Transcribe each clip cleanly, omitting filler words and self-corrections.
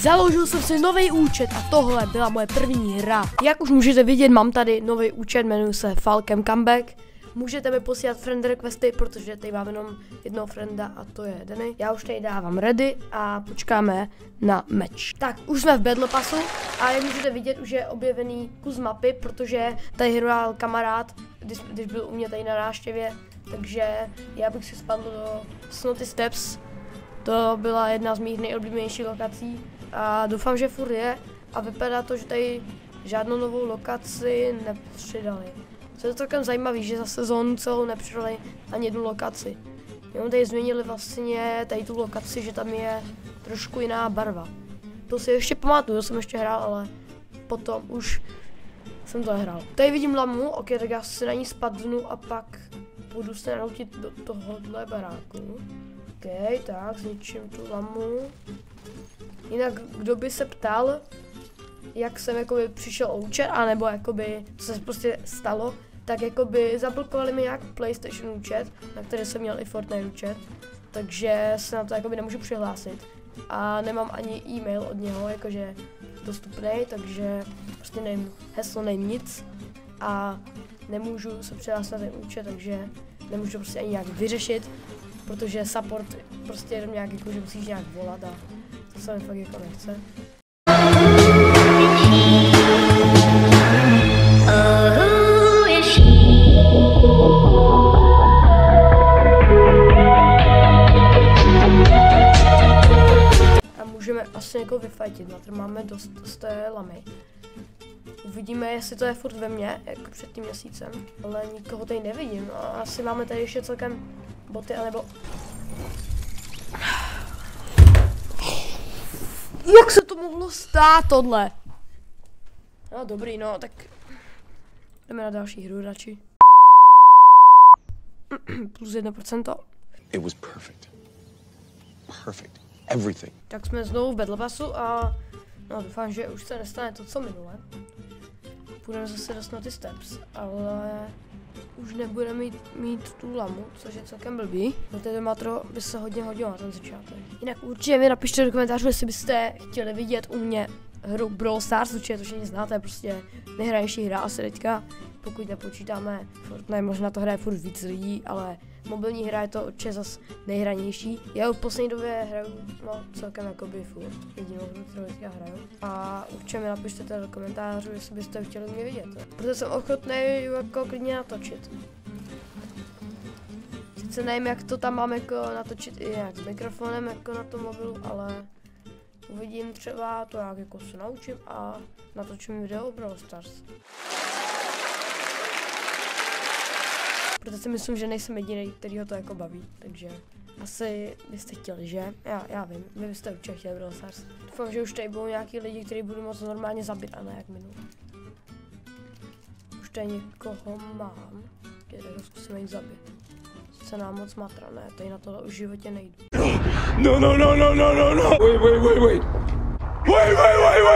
Založil jsem si nový účet a tohle byla moje první hra. Jak už můžete vidět, mám tady nový účet, jmenuji se Falcon Comeback. Můžete mi posílat friend requesty, protože tady mám jenom jednoho frienda a to je Denny. Já už tady dávám ready a počkáme na meč. Tak, už jsme v Battle Passu a jak můžete vidět, už je objevený kus mapy, protože tady hrál kamarád, když byl u mě tady na návštěvě, takže já bych si spadl do Snotty Steps. To byla jedna z mých nejoblíbenějších lokací a doufám, že furt je a vypadá to, že tady žádnou novou lokaci nepřidali. Co je celkem zajímavé, že za sezónu celou nepřidali ani jednu lokaci. Jenom tady změnili vlastně tady tu lokaci, že tam je trošku jiná barva. To si ještě pamatuju, jsem ještě hrál, ale potom už jsem to nehrál. Tady vidím lamu, ok, tak já si na ní spadnu a pak půjdu se naučit do tohohle baráku. Ok, tak zničím tu lamu. Jinak, kdo by se ptal, jak jsem jakoby přišel o účet, anebo jakoby, co se prostě stalo, tak jakoby zablokovali mi nějak PlayStation účet, na který jsem měl i Fortnite účet, takže se na to jakoby nemůžu přihlásit. A nemám ani e-mail od něho, jakože dostupný, takže prostě nevím, heslo nevím nic a nemůžu se přihlásit na ten účet, takže nemůžu prostě ani nějak vyřešit, protože support prostě jenom nějak jako, že musíš nějak volat a to se mi fakt jako nechce. A můžeme asi někoho vyfajtit, na to máme dost z té lamy. Uvidíme, jestli to je furt ve mně, jako před tím měsícem, ale nikoho tady nevidím. A asi máme tady ještě celkem boty, anebo... Jak se to mohlo stát tohle? No dobrý, no tak jdeme na další hru radši. Plus 1%. It was perfect. Perfect. Everything. Tak jsme znovu v Battle Passu a no doufám, že už se nestane to, co minule. Půjdeme zase do Snotty Steps, ale už nebudeme mít tu lamu, což je celkem blbý. Protože matro by se hodně hodilo na ten začátek. Jinak určitě mi napište do komentářů, jestli byste chtěli vidět u mě hru Brawl Stars, určitě to všichni znáte, prostě nejhrajnější hra asi teďka. Pokud nepočítáme Fortnite, možná to hraje furt víc lidí, ale mobilní hra je to určitě zase nejhranější. Já v poslední době hraju no, celkem jakoby furt jedinou hru, kterou teďka hraju. A určitě mi napište tady do komentářů, jestli byste chtěli mě vidět. Protože jsem ochotný jako klidně natočit. Sice nevím, jak to tam mám jako natočit i jak s mikrofonem jako na tom mobilu, ale uvidím, třeba to jak jako se naučím a natočím video o Brawl Stars. Protože si myslím, že nejsem jediný, který ho to jako baví, takže asi byste chtěli, že? Já vím, vy byste určitě chtěli Brawl Stars. Doufám, že už tady budou nějaký lidi, kteří budou moc normálně zabít a ne jak minul. Už tady někoho mám, který ho zkusíme jít zabít. Se nám moc matra, ne, tady na tohle už v životě nejdu. No. Wait.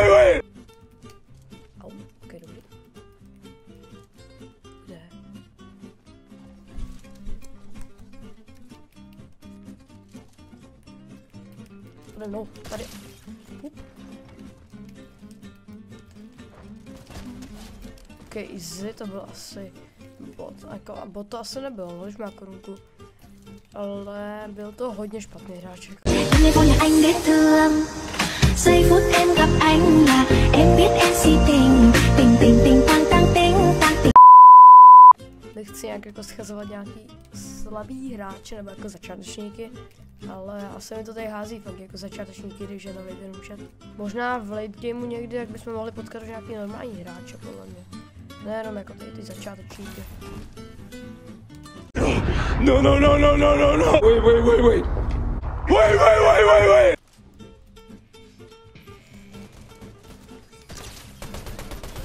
Wait. Au, ok, dobrý. Kde? No, tady. Ok, easy, to byl asi bot, jako, a bot to asi nebylo, no, když má korunku. Ale byl to hodně špatný hráček. Nechci nějak jako schazovat nějaký slabý hráče nebo jako začátečníky, ale asi mi to tady hází fakt jako začátečníky, když je nový ten účet. Možná v late gameu někdy, jak bychom mohli potkat nějaký normální hráče, podle mě. Nejenom jako tady ty začátečníky. No. Wait.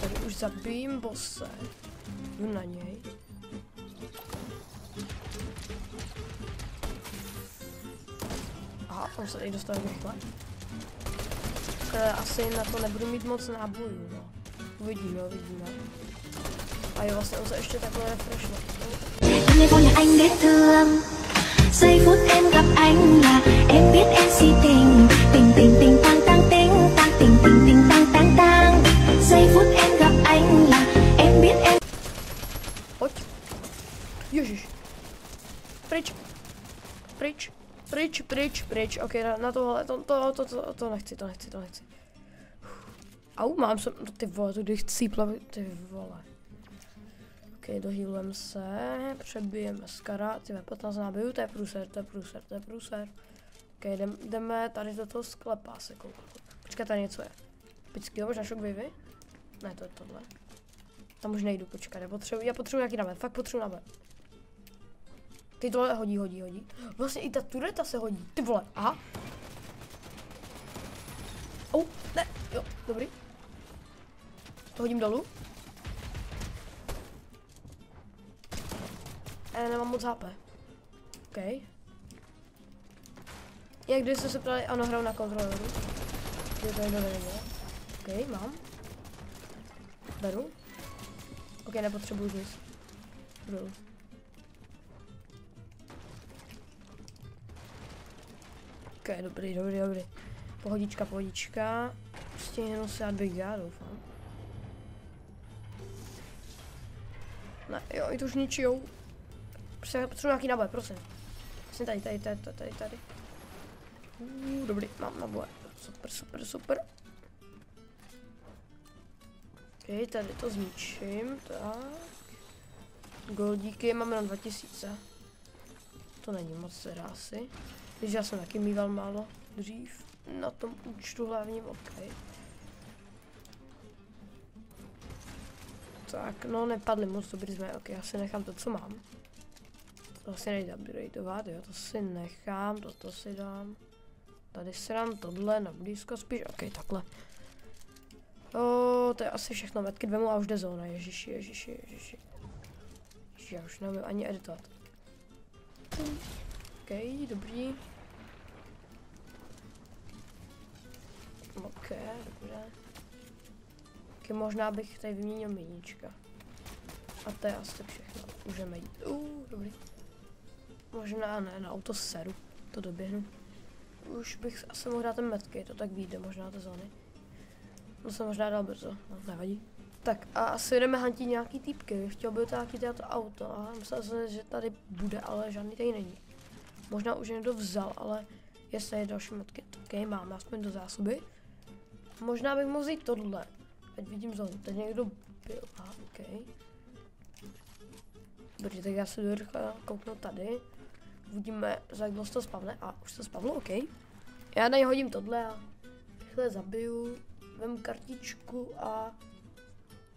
Tady už zabijím bosse. Jdu na něj. Aha, on se tady dostal rychle. Asi na to nebudu mít moc nábojů, no. Uvidíme. A jo, vlastně on se ještě takhle refreshne. Ngày vô nhà anh dễ thương. Giây phút em gặp anh là em biết em si tình. Tình tang tang tính ta pryč, ok, na tohle, to nechci. Au, mám se, ty vole, tu když cípla, ty vole. Ok, dohýlujeme se, přebijeme skara, ty 15 nábojů, to je průser. Ok, jdeme tady do toho sklepa se kouknout. Počkej, tady něco je. Pičky, možná shockwavy? Ne, to je tohle. Tam už nejdu, počkat, já potřebuji nějaký náboj, fakt potřebuji náboj. Ty tohle hodí. Vlastně i ta tureta se hodí, ty vole, aha. Ne, jo, dobrý. To hodím dolů. Nemám moc HP. OK. Jak když jste se ptali, ano, hraju na kontroleru. Je to někdo nevěděl. OK, mám. Beru. OK, nepotřebuji nic. Dolů. OK, dobrý. Pohodička. Prostě jenom se bych já doufám. Ne, jo, i to už ničijou. Prostě potřebuji nějaký náboj, prosím. Vlastně tady. Dobrý, mám náboj. Super. OK, tady to zničím, tak. Goldíky, máme jenom 2000. To není moc teda asi. Když já jsem taky mýval málo dřív. Na tom účtu hlavním, OK. Tak, no nepadly moc dobrý jsme, OK, já si nechám to, co mám. To asi nejde upgradeovat, jo, to si nechám, toto si dám. Tady si dám tohle na blízko spíš, OK, takhle. To je asi všechno, metky vemu a už jde zóna, ježiši. Já už nevím ani editovat. OK, dobrý. OK, dobře. Okay, možná bych tady vyměnil miníčka. A to je asi všechno. Můžeme jít. Dobrý. Možná ne, na auto seru. To doběhnu. Už bych asi mohl dát ten metky, to tak vyjde možná ty zóny. To jsem možná dal brzo, no, nevadí. Tak a asi jdeme hantit nějaký týpky. Chtěl by to nějaký to auto a myslel jsem, že tady bude, ale žádný tady není. Možná už někdo vzal, ale jestli je další metky, OK, máme aspoň do zásoby. Možná bych mohl vzít tohle. Ať vidím zónu, teď někdo byl, OK. Dobře, tak já se jdu rychle kouknout tady. Uvidíme, za jak dlouho to spavne. A už to spavlo, OK. Já na něj hodím tohle a rychle zabiju. Vem kartičku a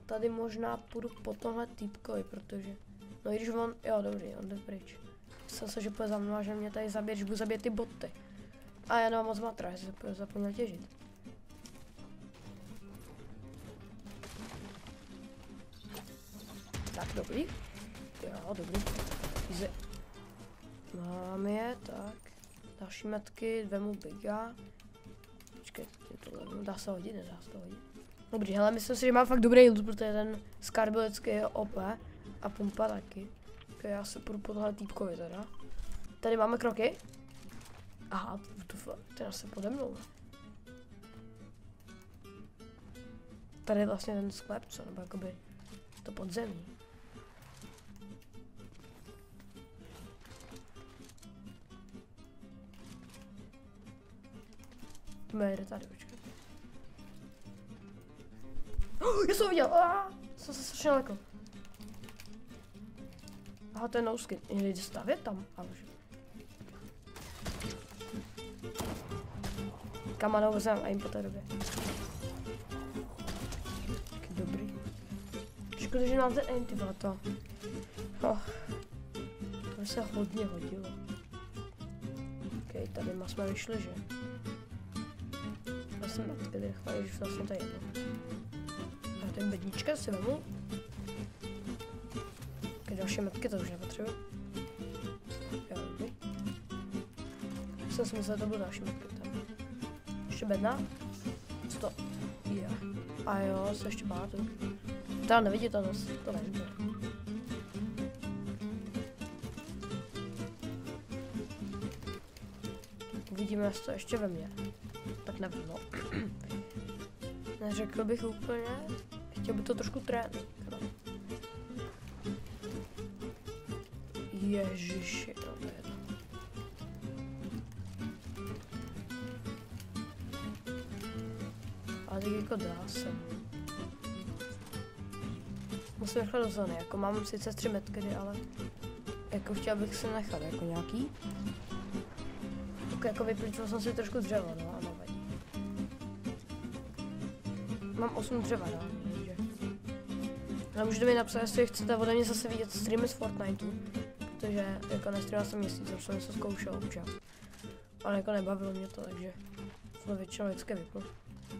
tady možná půjdu po tomhle týpkovi, protože... No i když on, jo dobrý, on jde pryč. Myslím se, že půjde za mnou a že mě tady zabije, když budu zabít ty boty. A já nemám moc matra, že se zapomněl těžit. Tak, dobrý. Jo, dobrý. Easy. Mám je, tak. Další metky, vemu biga. Počkej, tohle dá se hodit, nedá se to hodit. Dobrý, hele, myslím si, že mám fakt dobrý loot, protože ten skarbilecký je OP a pumpa taky. Okay, já se půjdu po tohle týpkovi teda. Tady máme kroky. Aha, ten asi pode mnou. Tady je vlastně ten sklep, co, nebo jakoby to podzemí. Jde tady, počkej. Já jsem ho viděl, jsem se strašně lekl. Aha, to je no skin. Jde stavět tam, a už. Kamanou vezmeme a jim po té době. Tak dobrý. Škoda, že mám ten antivato. To by se hodně hodilo. Ok, tady jsme vyšli, že? Vlastně matky rychle, když vlastně to je jedno. A ten bednička si vemu. Ok, další matky to už nepotřebuji. Jo, dobrý. Jsem si myslel, že to bylo další matky tam. Ještě bedna? Co to? Je. A jo, se ještě pamatuju. Teda neviditelnost, to nevím. Uvidíme, jestli to ještě ve mně. Tak nevím, no. Neřekl bych úplně. Chtěl by to trošku trénit. Ježiši, no to je to. ale teď jako dá se. Musím nechat do zóny, jako mám sice 3 metky, ale jako chtěl bych se nechat jako nějaký. Jako vyplýčil jsem si trošku dřeva, no a nevadí. Mám 8 dřeva, no, takže. Ale můžete mi napsat, jestli chcete ode mě zase vidět streamy z Fortniteu. Protože jako nestreamoval jsem měsíc, už jsem něco zkoušel občas. Ale jako nebavilo mě to, takže jsem většinou vždycky vypl.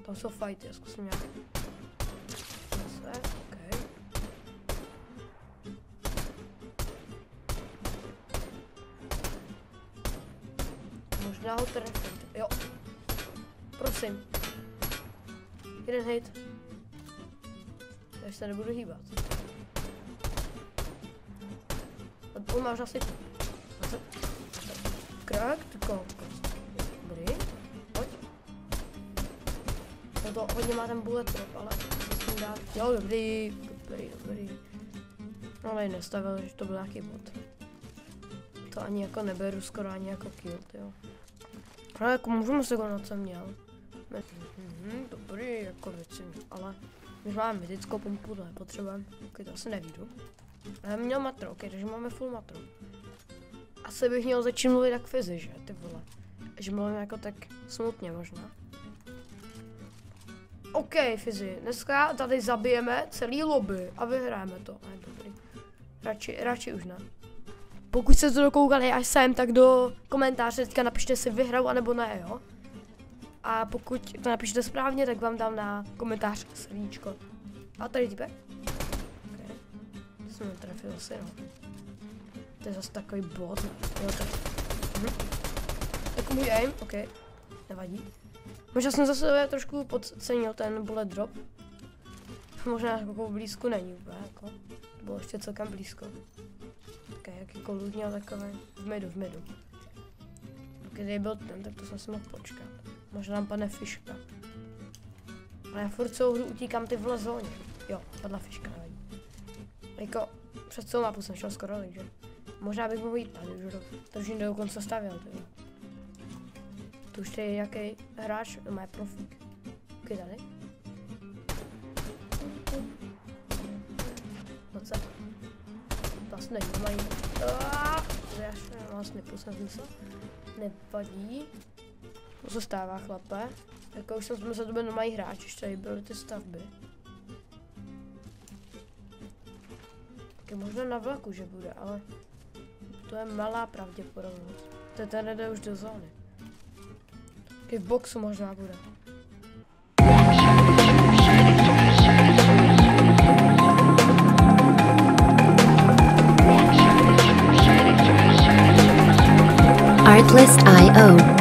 Tam jsou fighty, já zkusím nějak. Zase, okej. Možná ho trefím, jo. Prosím. Jeden hit. Já se nebudu hýbat. On máš asi... Krak, ty kokos. Dobrý. Pojď. No to hodně má ten bullet drop, ale se s tím dá... Jo, dobrý. Ale nestavil, že to byl nějaký bot. To ani jako neberu skoro ani jako kill, jo. Ale jako můžeme se go na co měl. Dobrý, jako věci, ale když máme mytickou pumpu, to nepotřebujeme. Ok, to asi nevídu. Ale měl matro, ok, takže máme full matro. Asi bych měl začít mluvit tak fyzi, že, ty vole. Že mluvím jako tak smutně možná. Ok, fyzi, dneska tady zabijeme celý lobby a vyhráme to. Ale dobrý. Radši už ne. Pokud jste to dokoukali až sem, tak do komentáře teďka napište si vyhraju anebo ne, jo. A pokud to napíšete správně, tak vám dám na komentář srdíčko. A tady typek. Okay. To jsem netrefil asi, no. To je zase takový bot. Jo, tak. Tak můj aim, ok. Nevadí. Možná jsem zase trošku podcenil ten bullet drop. Možná jako blízko není úplně, jako. To bylo ještě celkem blízko. Ok, jak jako lůdně a takové. V midu. Když byl ten, tak to jsem si mohl počkat. Možná nám padne fiška. Ale já furt celou hru utíkám ty vole zóně. Jo, padla fiška, nevadí. Jako před celou mapu jsem šel skoro, takže možná bych mohl jít tady, už držím do konce stavěl, tyhle. Tu už je nějaký hráč, má profík. Ok, tady. No co? Vlastně nemají. Já vlastně pusem smysl. Nevadí. To se stává, chlape. Jako už jsem myslel, že to byl normální hráč, ještě tady byly ty stavby. Tak možná na vlaku, že bude, ale to je malá pravděpodobnost. To tady jde už do zóny. Tak v boxu možná bude. Artlist.io.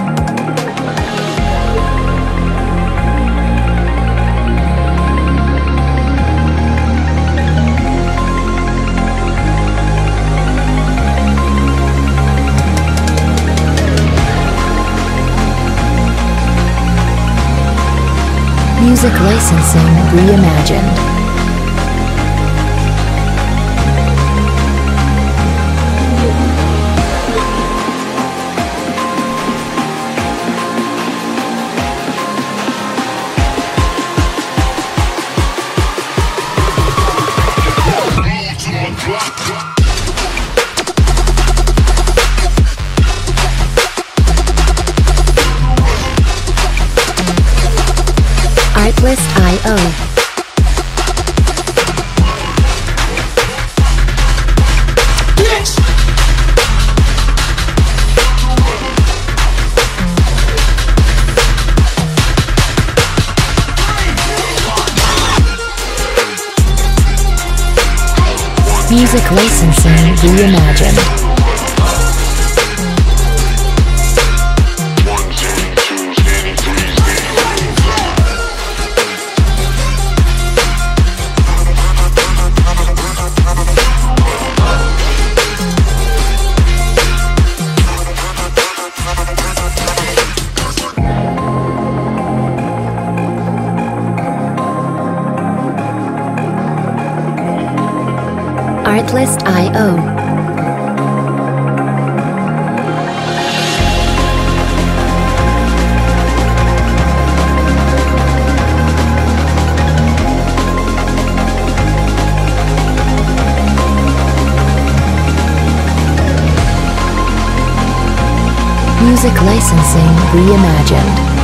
Music licensing reimagined. Artlist.io. Music licensing reimagined. Artlist.io. Music licensing reimagined.